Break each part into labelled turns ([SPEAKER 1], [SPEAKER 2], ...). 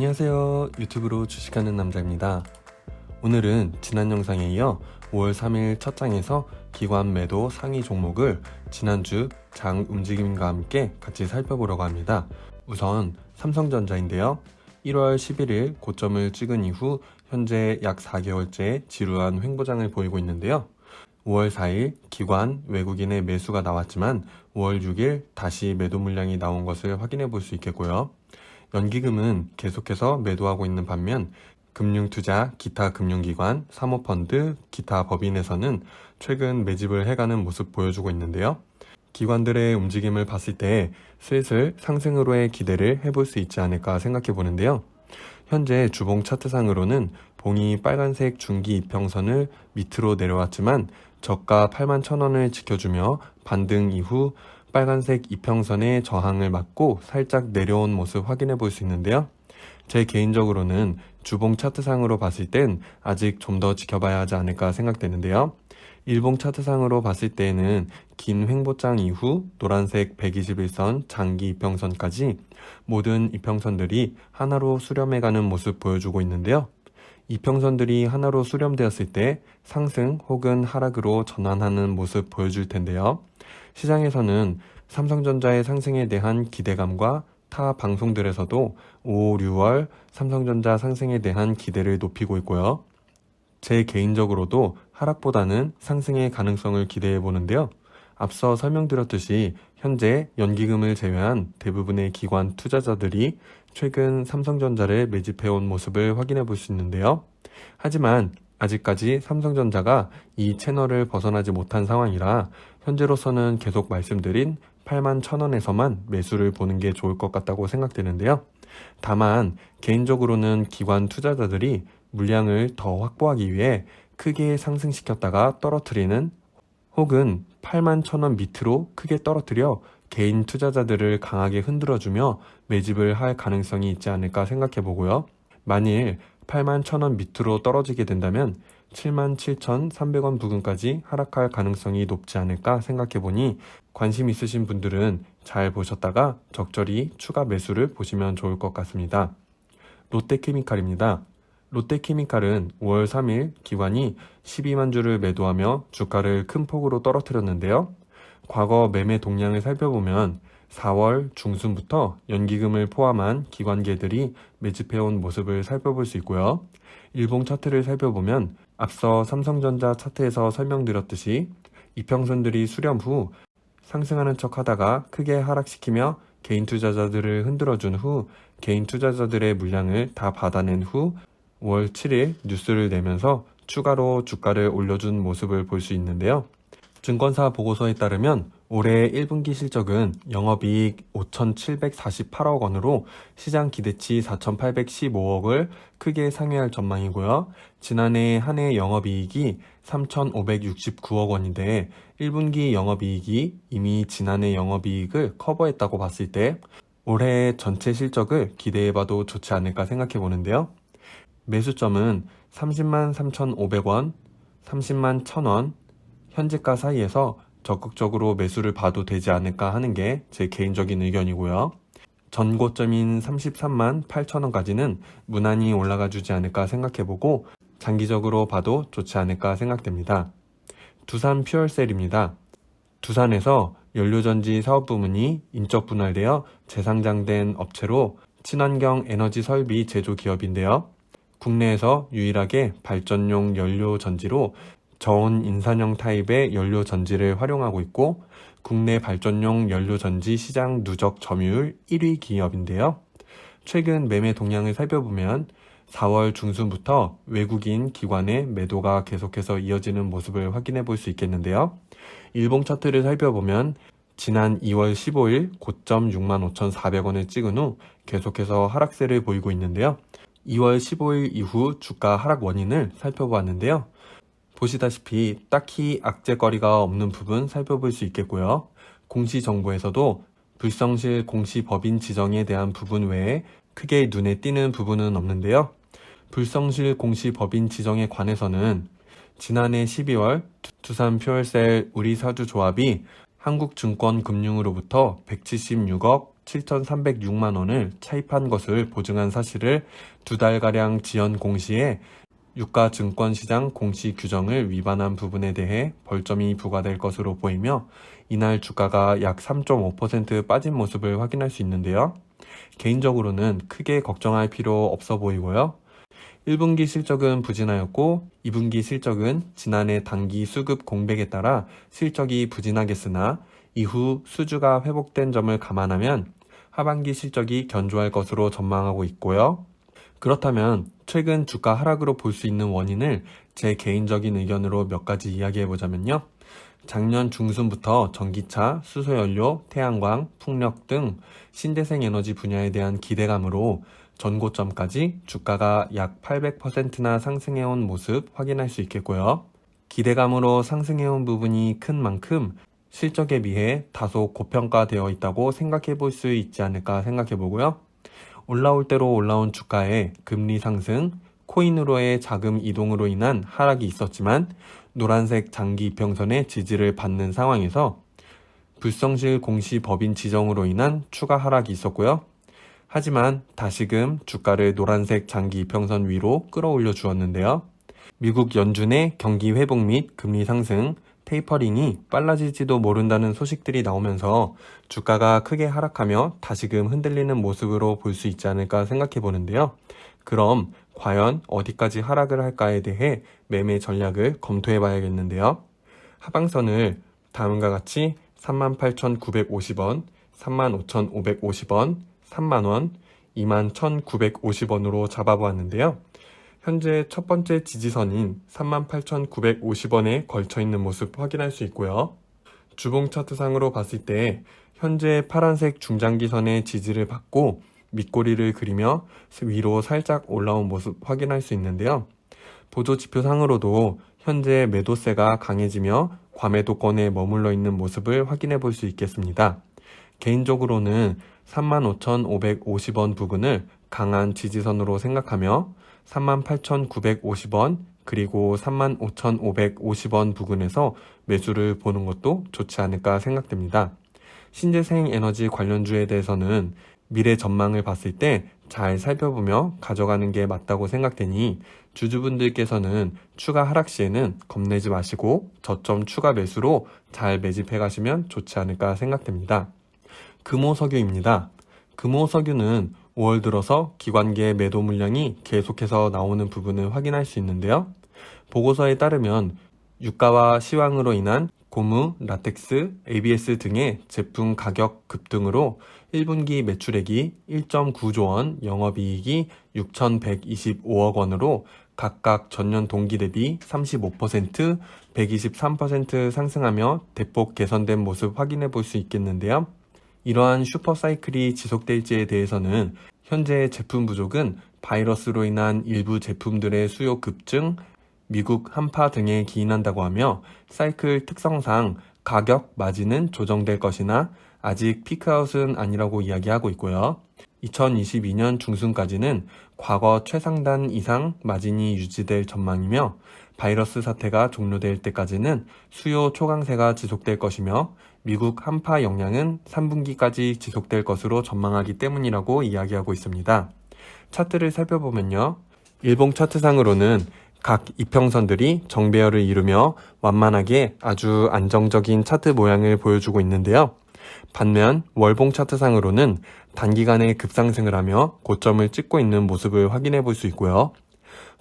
[SPEAKER 1] 안녕하세요. 유튜브로 주식하는 남자입니다. 오늘은 지난 영상에 이어 5월 3일 첫 장에서 기관 매도 상위 종목을 지난주 장 움직임과 함께 같이 살펴보려고 합니다. 우선 삼성전자인데요. 1월 11일 고점을 찍은 이후 현재 약 4개월째 지루한 횡보장을 보이고 있는데요. 5월 4일 기관 외국인의 매수가 나왔지만 5월 6일 다시 매도 물량이 나온 것을 확인해 볼 수 있겠고요. 연기금은 계속해서 매도하고 있는 반면 금융투자, 기타 금융기관, 사모펀드, 기타 법인에서는 최근 매집을 해가는 모습 보여주고 있는데요. 기관들의 움직임을 봤을 때 슬슬 상승으로의 기대를 해볼 수 있지 않을까 생각해 보는데요. 현재 주봉 차트상으로는 봉이 빨간색 중기 이평선을 밑으로 내려왔지만 저가 81,000원을 지켜주며 반등 이후 빨간색 이평선의 저항을 맞고 살짝 내려온 모습 확인해 볼 수 있는데요. 제 개인적으로는 주봉 차트상으로 봤을 땐 아직 좀 더 지켜봐야 하지 않을까 생각되는데요. 일봉 차트상으로 봤을 때에는 긴 횡보장 이후 노란색 121선 장기 이평선까지 모든 이평선들이 하나로 수렴해가는 모습 보여주고 있는데요. 이평선들이 하나로 수렴되었을 때 상승 혹은 하락으로 전환하는 모습 보여줄 텐데요. 시장에서는 삼성전자의 상승에 대한 기대감과 타 방송들에서도 5, 6월 삼성전자 상승에 대한 기대를 높이고 있고요. 제 개인적으로도 하락보다는 상승의 가능성을 기대해 보는데요. 앞서 설명드렸듯이 현재 연기금을 제외한 대부분의 기관 투자자들이 최근 삼성전자를 매집해온 모습을 확인해 볼 수 있는데요. 하지만 아직까지 삼성전자가 이 채널을 벗어나지 못한 상황이라 현재로서는 계속 말씀드린 81,000원에서만 매수를 보는 게 좋을 것 같다고 생각되는데요. 다만 개인적으로는 기관 투자자들이 물량을 더 확보하기 위해 크게 상승시켰다가 떨어뜨리는 혹은 81,000원 밑으로 크게 떨어뜨려 개인 투자자들을 강하게 흔들어주며 매집을 할 가능성이 있지 않을까 생각해 보고요. 만일 81,000원 밑으로 떨어지게 된다면 77,300원 부근까지 하락할 가능성이 높지 않을까 생각해 보니 관심 있으신 분들은 잘 보셨다가 적절히 추가 매수를 보시면 좋을 것 같습니다. 롯데케미칼입니다. 롯데케미칼은 5월 3일 기관이 12만 주를 매도하며 주가를 큰 폭으로 떨어뜨렸는데요. 과거 매매 동향을 살펴보면 4월 중순부터 연기금을 포함한 기관계들이 매집해온 모습을 살펴볼 수 있고요. 일봉 차트를 살펴보면 앞서 삼성전자 차트에서 설명드렸듯이 이평선들이 수렴 후 상승하는 척 하다가 크게 하락시키며 개인 투자자들을 흔들어준 후 개인 투자자들의 물량을 다 받아낸 후 5월 7일 뉴스를 내면서 추가로 주가를 올려준 모습을 볼 수 있는데요. 증권사 보고서에 따르면 올해 1분기 실적은 영업이익 5,748억 원으로 시장 기대치 4,815억을 크게 상회할 전망이고요. 지난해 한 해 영업이익이 3,569억 원인데 1분기 영업이익이 이미 지난해 영업이익을 커버했다고 봤을 때 올해 전체 실적을 기대해봐도 좋지 않을까 생각해 보는데요. 매수점은 30만 3,500원, 30만 1,000원, 현재가 사이에서 적극적으로 매수를 봐도 되지 않을까 하는 게 제 개인적인 의견이고요. 전고점인 33만 8천원까지는 무난히 올라가 주지 않을까 생각해보고 장기적으로 봐도 좋지 않을까 생각됩니다. 두산 퓨얼셀입니다. 두산에서 연료전지 사업 부문이 인적 분할되어 재상장된 업체로 친환경 에너지 설비 제조 기업인데요. 국내에서 유일하게 발전용 연료 전지로 저온 인산형 타입의 연료 전지를 활용하고 있고 국내 발전용 연료 전지 시장 누적 점유율 1위 기업인데요. 최근 매매 동향을 살펴보면 4월 중순부터 외국인 기관의 매도가 계속해서 이어지는 모습을 확인해 볼 수 있겠는데요. 일봉 차트를 살펴보면 지난 2월 15일 고점 65,400원을 찍은 후 계속해서 하락세를 보이고 있는데요. 2월 15일 이후 주가 하락 원인을 살펴보았는데요. 보시다시피 딱히 악재거리가 없는 부분 살펴볼 수 있겠고요. 공시정보에서도 불성실 공시법인 지정에 대한 부분 외에 크게 눈에 띄는 부분은 없는데요. 불성실 공시법인 지정에 관해서는 지난해 12월 두산 퓨얼셀 우리사주조합이 한국증권금융으로부터 176억 7,306만 원을 차입한 것을 보증한 사실을 2달가량 지연 공시에 유가증권시장 공시 규정을 위반한 부분에 대해 벌점이 부과될 것으로 보이며 이날 주가가 약 3.5% 빠진 모습을 확인할 수 있는데요. 개인적으로는 크게 걱정할 필요 없어 보이고요. 1분기 실적은 부진하였고 2분기 실적은 지난해 단기 수급 공백에 따라 실적이 부진하겠으나 이후 수주가 회복된 점을 감안하면 하반기 실적이 견조할 것으로 전망하고 있고요. 그렇다면 최근 주가 하락으로 볼 수 있는 원인을 제 개인적인 의견으로 몇 가지 이야기해보자면요. 작년 중순부터 전기차, 수소연료, 태양광, 풍력 등 신재생 에너지 분야에 대한 기대감으로 전고점까지 주가가 약 800%나 상승해온 모습 확인할 수 있겠고요. 기대감으로 상승해온 부분이 큰 만큼 실적에 비해 다소 고평가되어 있다고 생각해 볼 수 있지 않을까 생각해 보고요. 올라올 대로 올라온 주가에 금리 상승, 코인으로의 자금 이동으로 인한 하락이 있었지만 노란색 장기 이평선의 지지를 받는 상황에서 불성실 공시 법인 지정으로 인한 추가 하락이 있었고요. 하지만 다시금 주가를 노란색 장기 이평선 위로 끌어올려 주었는데요. 미국 연준의 경기 회복 및 금리 상승, 테이퍼링이 빨라질지도 모른다는 소식들이 나오면서 주가가 크게 하락하며 다시금 흔들리는 모습으로 볼 수 있지 않을까 생각해 보는데요. 그럼 과연 어디까지 하락을 할까에 대해 매매 전략을 검토해 봐야겠는데요. 하방선을 다음과 같이 38,950원, 35,550원, 3만원, 21,950원으로 잡아보았는데요. 현재 첫 번째 지지선인 38,950원에 걸쳐있는 모습 확인할 수 있고요. 주봉 차트상으로 봤을 때 현재 파란색 중장기선의 지지를 받고 밑꼬리를 그리며 위로 살짝 올라온 모습 확인할 수 있는데요. 보조지표상으로도 현재 매도세가 강해지며 과매도권에 머물러 있는 모습을 확인해 볼 수 있겠습니다. 개인적으로는 35,550원 부근을 강한 지지선으로 생각하며 38,950원 그리고 35,550원 부근에서 매수를 보는 것도 좋지 않을까 생각됩니다. 신재생 에너지 관련주에 대해서는 미래 전망을 봤을 때 잘 살펴보며 가져가는 게 맞다고 생각되니 주주분들께서는 추가 하락 시에는 겁내지 마시고 저점 추가 매수로 잘 매집해 가시면 좋지 않을까 생각됩니다. 금호석유입니다. 금호석유는 5월 들어서 기관계 매도 물량이 계속해서 나오는 부분을 확인할 수 있는데요. 보고서에 따르면 유가와 시황으로 인한 고무, 라텍스, ABS 등의 제품 가격 급등으로 1분기 매출액이 1.9조 원, 영업이익이 6,125억 원으로 각각 전년 동기 대비 35%, 123% 상승하며 대폭 개선된 모습 확인해 볼 수 있겠는데요. 이러한 슈퍼사이클이 지속될지에 대해서는 현재 제품 부족은 바이러스로 인한 일부 제품들의 수요 급증, 미국 한파 등에 기인한다고 하며 사이클 특성상 가격 마진은 조정될 것이나 아직 피크아웃은 아니라고 이야기하고 있고요. 2022년 중순까지는 과거 최상단 이상 마진이 유지될 전망이며 바이러스 사태가 종료될 때까지는 수요 초강세가 지속될 것이며 미국 한파 영향은 3분기까지 지속될 것으로 전망하기 때문이라고 이야기하고 있습니다. 차트를 살펴보면요. 일봉 차트상으로는 각 이평선들이 정배열을 이루며 완만하게 아주 안정적인 차트 모양을 보여주고 있는데요. 반면 월봉 차트상으로는 단기간에 급상승을 하며 고점을 찍고 있는 모습을 확인해 볼 수 있고요.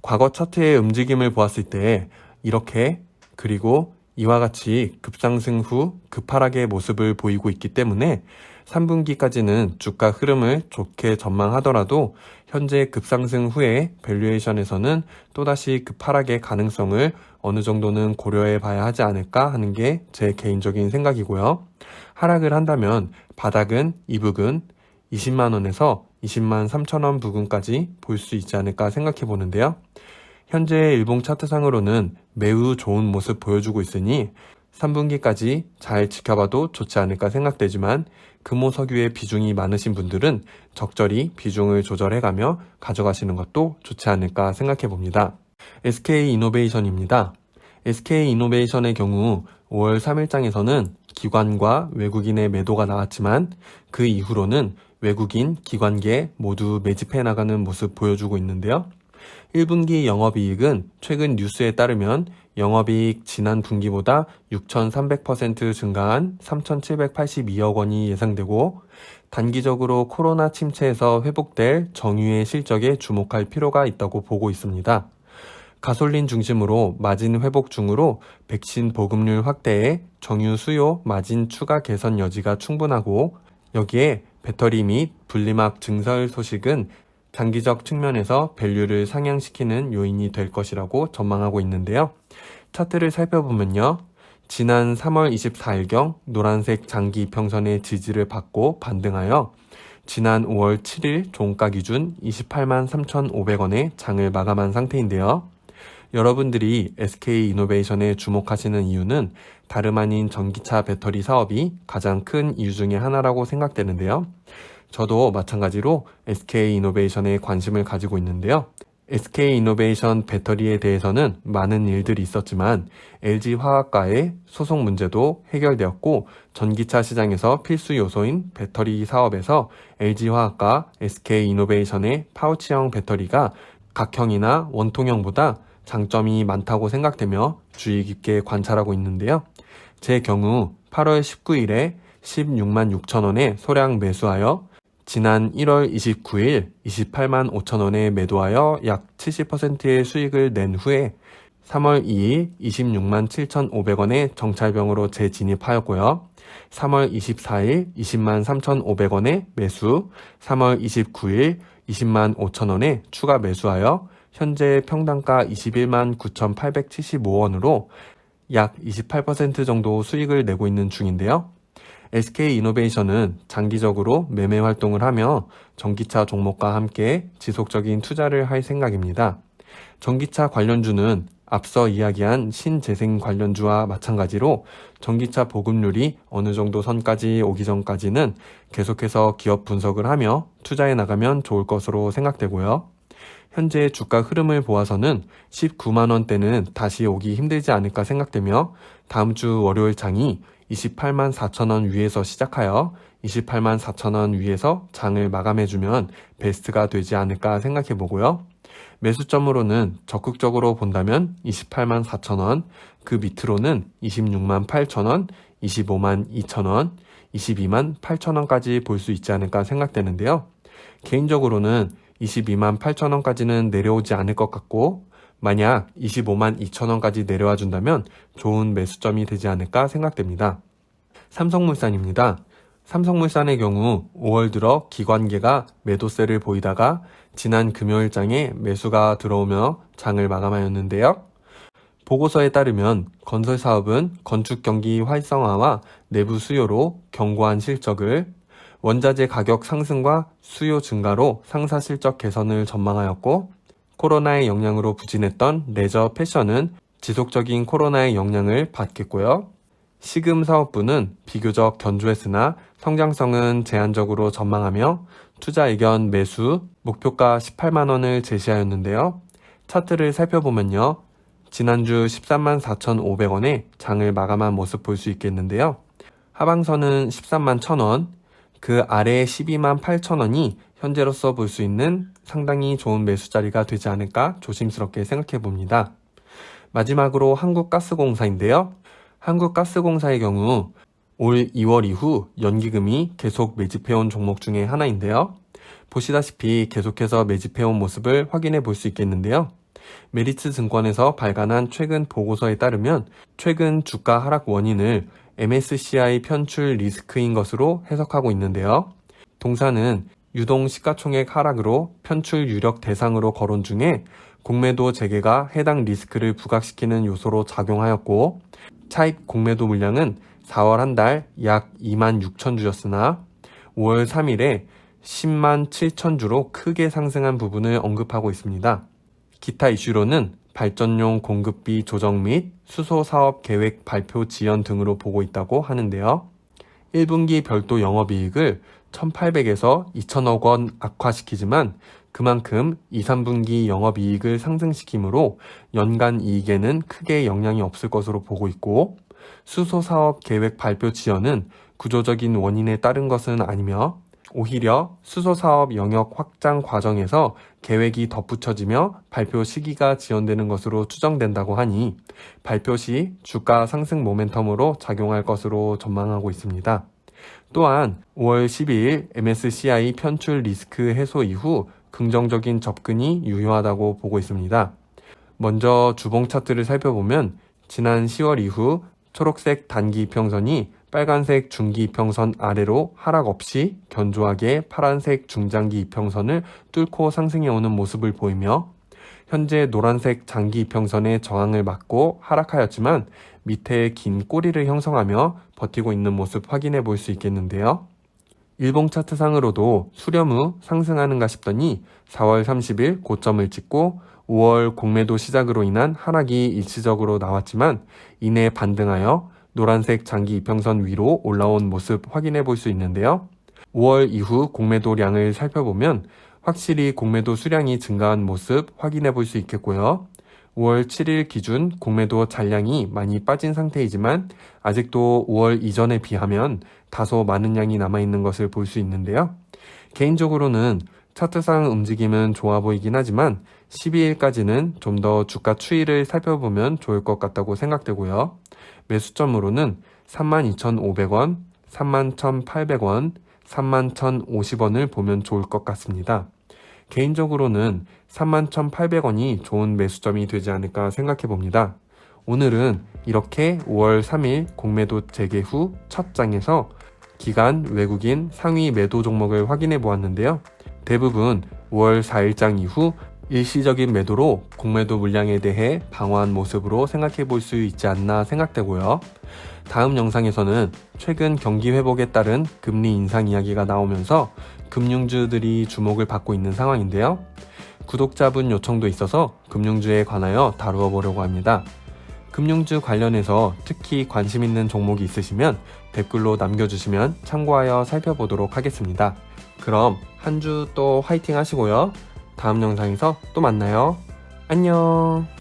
[SPEAKER 1] 과거 차트의 움직임을 보았을 때 이렇게 그리고 이와 같이 급상승 후 급하락의 모습을 보이고 있기 때문에 3분기까지는 주가 흐름을 좋게 전망하더라도 현재 급상승 후에 밸류에이션에서는 또다시 급하락의 가능성을 어느 정도는 고려해 봐야 하지 않을까 하는 게 제 개인적인 생각이고요. 하락을 한다면 바닥은 이 부근 20만원에서 20만 3천원 부근까지 볼 수 있지 않을까 생각해 보는데요. 현재 일봉 차트상으로는 매우 좋은 모습 보여주고 있으니 3분기까지 잘 지켜봐도 좋지 않을까 생각되지만 금호석유의 비중이 많으신 분들은 적절히 비중을 조절해가며 가져가시는 것도 좋지 않을까 생각해 봅니다. SK이노베이션입니다. SK이노베이션의 경우 5월 3일장에서는 기관과 외국인의 매도가 나왔지만 그 이후로는 외국인, 기관계 모두 매집해 나가는 모습 보여주고 있는데요. 1분기 영업이익은 최근 뉴스에 따르면 영업이익 지난 분기보다 6,300% 증가한 3,782억 원이 예상되고 단기적으로 코로나 침체에서 회복될 정유의 실적에 주목할 필요가 있다고 보고 있습니다. 가솔린 중심으로 마진 회복 중으로 백신 보급률 확대에 정유 수요 마진 추가 개선 여지가 충분하고 여기에 배터리 및 분리막 증설 소식은 장기적 측면에서 밸류를 상향시키는 요인이 될 것이라고 전망하고 있는데요. 차트를 살펴보면요. 지난 3월 24일경 노란색 장기 이평선의 지지를 받고 반등하여 지난 5월 7일 종가 기준 28만 3,500원에 장을 마감한 상태인데요. 여러분들이 SK이노베이션에 주목하시는 이유는 다름 아닌 전기차 배터리 사업이 가장 큰 이유 중에 하나라고 생각되는데요. 저도 마찬가지로 SK이노베이션에 관심을 가지고 있는데요. SK이노베이션 배터리에 대해서는 많은 일들이 있었지만 LG화학과의 소송 문제도 해결되었고 전기차 시장에서 필수 요소인 배터리 사업에서 LG화학과 SK이노베이션의 파우치형 배터리가 각형이나 원통형보다 장점이 많다고 생각되며 주의 깊게 관찰하고 있는데요. 제 경우 8월 19일에 16만 6천 원에 소량 매수하여 지난 1월 29일 28만 5천 원에 매도하여 약 70%의 수익을 낸 후에 3월 2일 26만 7,500원에 정찰병으로 재진입하였고요. 3월 24일 20만 3,500원에 매수, 3월 29일 20만 5천 원에 추가 매수하여 현재 평당가 21만 9,875원으로 약 28% 정도 수익을 내고 있는 중인데요. SK이노베이션은 장기적으로 매매 활동을 하며 전기차 종목과 함께 지속적인 투자를 할 생각입니다. 전기차 관련주는 앞서 이야기한 신재생 관련주와 마찬가지로 전기차 보급률이 어느 정도 선까지 오기 전까지는 계속해서 기업 분석을 하며 투자해 나가면 좋을 것으로 생각되고요. 현재 주가 흐름을 보아서는 19만 원대는 다시 오기 힘들지 않을까 생각되며 다음 주 월요일 장이 28만 4천 원 위에서 시작하여 28만 4천 원 위에서 장을 마감해주면 베스트가 되지 않을까 생각해 보고요. 매수점으로는 적극적으로 본다면 28만 4천 원, 그 밑으로는 26만 8천 원, 25만 2천 원, 22만 8천 원까지 볼 수 있지 않을까 생각되는데요. 개인적으로는 22만 8천 원까지는 내려오지 않을 것 같고 만약 25만 2천 원까지 내려와 준다면 좋은 매수점이 되지 않을까 생각됩니다. 삼성물산입니다. 삼성물산의 경우 5월 들어 기관계가 매도세를 보이다가 지난 금요일장에 매수가 들어오며 장을 마감하였는데요. 보고서에 따르면 건설사업은 건축 경기 활성화와 내부 수요로 견고한 실적을 원자재 가격 상승과 수요 증가로 상사 실적 개선을 전망하였고 코로나의 영향으로 부진했던 레저 패션은 지속적인 코로나의 영향을 받겠고요. 시금 사업부는 비교적 견조했으나 성장성은 제한적으로 전망하며 투자 의견 매수 목표가 18만 원을 제시하였는데요. 차트를 살펴보면요. 지난주 13만 4,500원에 장을 마감한 모습 볼 수 있겠는데요. 하방선은 13만 1,000원, 그 아래의 12만 8천원이 현재로서 볼 수 있는 상당히 좋은 매수 자리가 되지 않을까 조심스럽게 생각해 봅니다. 마지막으로 한국가스공사인데요. 한국가스공사의 경우 올 2월 이후 연기금이 계속 매집해온 종목 중에 하나인데요. 보시다시피 계속해서 매집해온 모습을 확인해 볼 수 있겠는데요. 메리츠 증권에서 발간한 최근 보고서에 따르면 최근 주가 하락 원인을 MSCI 편출 리스크인 것으로 해석하고 있는데요. 동사는 유동 시가총액 하락으로 편출 유력 대상으로 거론 중에 공매도 재개가 해당 리스크를 부각시키는 요소로 작용하였고 차입 공매도 물량은 4월 한 달 약 2만 6천 주였으나 5월 3일에 10만 7천 주로 크게 상승한 부분을 언급하고 있습니다. 기타 이슈로는 발전용 공급비 조정 및 수소 사업 계획 발표 지연 등으로 보고 있다고 하는데요. 1분기 별도 영업이익을 1,800에서 2,000억 원 악화시키지만 그만큼 2, 3분기 영업이익을 상승시키므로 연간 이익에는 크게 영향이 없을 것으로 보고 있고 수소사업 계획 발표 지연은 구조적인 원인에 따른 것은 아니며 오히려 수소사업 영역 확장 과정에서 계획이 덧붙여지며 발표 시기가 지연되는 것으로 추정된다고 하니 발표 시 주가 상승 모멘텀으로 작용할 것으로 전망하고 있습니다. 또한 5월 12일 MSCI 편출 리스크 해소 이후 긍정적인 접근이 유효하다고 보고 있습니다. 먼저 주봉 차트를 살펴보면 지난 10월 이후 초록색 단기 이평선이 빨간색 중기 이평선 아래로 하락 없이 견조하게 파란색 중장기 이평선을 뚫고 상승해오는 모습을 보이며 현재 노란색 장기 이평선의 저항을 맞고 하락하였지만 밑에 긴 꼬리를 형성하며 버티고 있는 모습 확인해 볼 수 있겠는데요. 일봉 차트상으로도 수렴 후 상승하는가 싶더니 4월 30일 고점을 찍고 5월 공매도 시작으로 인한 하락이 일시적으로 나왔지만 이내 반등하여 노란색 장기 이평선 위로 올라온 모습 확인해 볼 수 있는데요. 5월 이후 공매도량을 살펴보면 확실히 공매도 수량이 증가한 모습 확인해 볼 수 있겠고요. 5월 7일 기준 공매도 잔량이 많이 빠진 상태이지만 아직도 5월 이전에 비하면 다소 많은 양이 남아있는 것을 볼 수 있는데요. 개인적으로는 차트상 움직임은 좋아 보이긴 하지만 12일까지는 좀 더 주가 추이를 살펴보면 좋을 것 같다고 생각되고요. 매수점으로는 32,500원, 31,800원, 31,050원을 보면 좋을 것 같습니다. 개인적으로는 31,800원이 좋은 매수점이 되지 않을까 생각해 봅니다. 오늘은 이렇게 5월 3일 공매도 재개 후 첫 장에서 기간 외국인 상위 매도 종목을 확인해 보았는데요. 대부분 5월 4일장 이후 일시적인 매도로 공매도 물량에 대해 방어한 모습으로 생각해 볼 수 있지 않나 생각되고요. 다음 영상에서는 최근 경기 회복에 따른 금리 인상 이야기가 나오면서 금융주들이 주목을 받고 있는 상황인데요. 구독자분 요청도 있어서 금융주에 관하여 다루어 보려고 합니다. 금융주 관련해서 특히 관심 있는 종목이 있으시면 댓글로 남겨주시면 참고하여 살펴보도록 하겠습니다. 그럼 한 주 또 화이팅 하시고요. 다음 영상에서 또 만나요. 안녕.